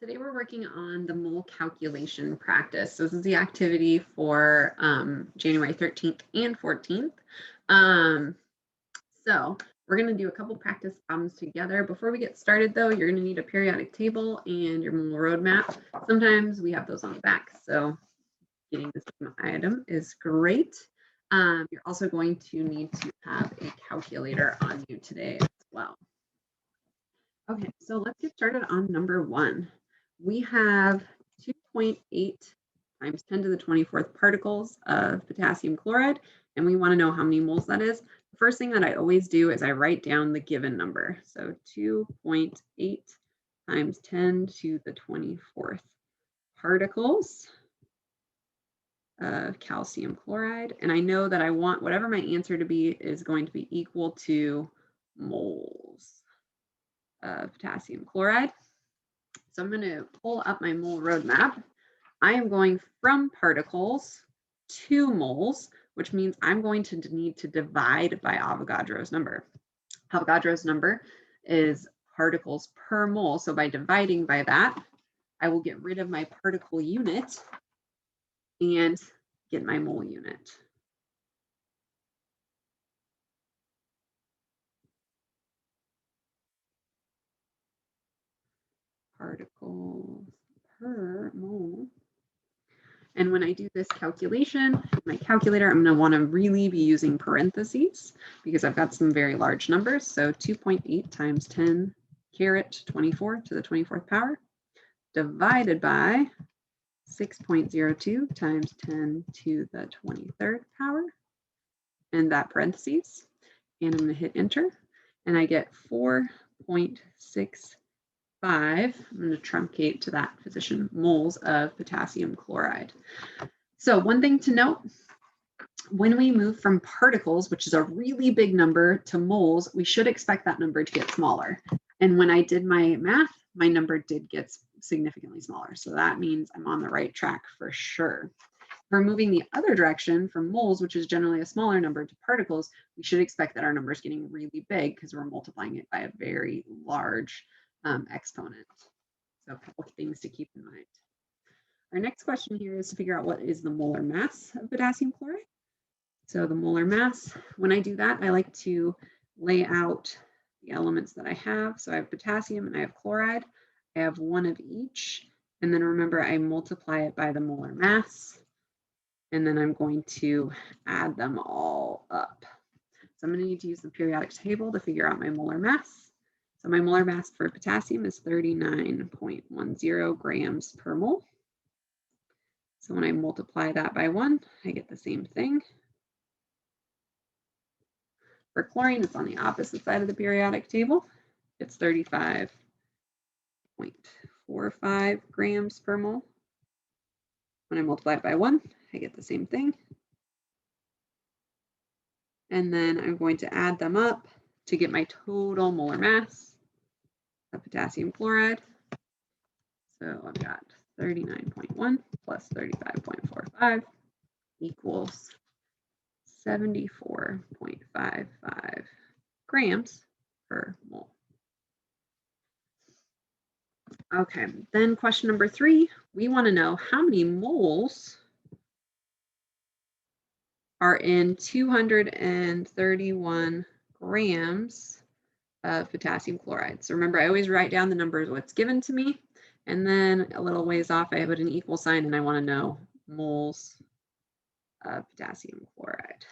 Today we're working on the mole calculation practice. So this is the activity for January 13th and 14th. So we're going to do a couple practice problems together. Before we get started though, you're going to need a periodic table and your mole roadmap. Sometimes we have those on the back, so getting the same item is great. You're also going to need to have a calculator on you today as well. Okay, so let's get started on number one. We have 2.8 times 10 to the 24th particles of potassium chloride, and we want to know how many moles that is. The first thing that I always do is I write down the given number. So 2.8 times 10 to the 24th particles of calcium chloride. And I know that I want whatever my answer to be is going to be equal to moles of potassium chloride. So I'm going to pull up my mole roadmap. I am going from particles to moles, which means I'm going to need to divide by Avogadro's number. Avogadro's number is particles per mole. So by dividing by that, I will get rid of my particle unit and get my mole unit. Particles per mole. And when I do this calculation, my calculator, I'm going to want to really be using parentheses because I've got some very large numbers. So 2.8 times 10 caret 24 to the 24th power divided by 6.02 times 10 to the 23rd power, and that parentheses. And I'm going to hit enter, and I get 4.65. I'm going to truncate to that position, moles of potassium chloride. So one thing to note, when we move from particles, which is a really big number, to moles, we should expect that number to get smaller. And when I did my math, my number did get significantly smaller. So that means I'm on the right track for sure. If we're moving the other direction from moles, which is generally a smaller number, to particles, we should expect that our number is getting really big because we're multiplying it by a very large exponent. So a couple of things to keep in mind. Our next question here is to figure out what is the molar mass of potassium chloride. So the molar mass, when I do that, I like to lay out the elements that I have. So I have potassium and I have chloride. I have one of each. And then remember, I multiply it by the molar mass. And then I'm going to add them all up. So I'm going to need to use the periodic table to figure out my molar mass. So my molar mass for potassium is 39.10 grams per mole. So when I multiply that by 1, I get the same thing. For chlorine, it's on the opposite side of the periodic table. It's 35.45 grams per mole. When I multiply it by 1, I get the same thing. And then I'm going to add them up to get my total molar mass of potassium chloride. So I've got 39.1 plus 35.45 equals 74.55 grams per mole. Okay, then question number 3, we want to know how many moles are in 231 grams of potassium chloride. So remember, I always write down the numbers, what's given to me, and then a little ways off, I put an equal sign and I want to know moles of potassium chloride.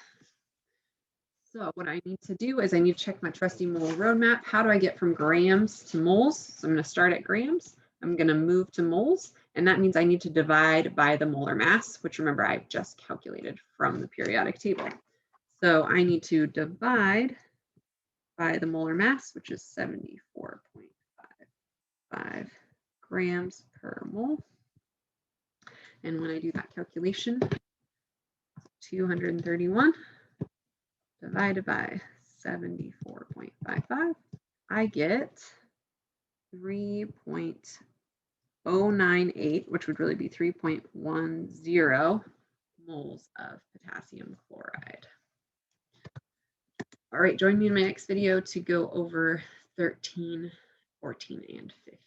So what I need to do is I need to check my trusty mole roadmap. How do I get from grams to moles? So I'm going to start at grams. I'm going to move to moles, and that means I need to divide by the molar mass, which remember I've just calculated from the periodic table. So I need to divide by the molar mass, which is 74.55 grams per mole. And when I do that calculation, 231 divided by 74.55, I get 3.098, which would really be 3.10 moles of potassium chloride. All right, join me in my next video to go over 13, 14, and 15.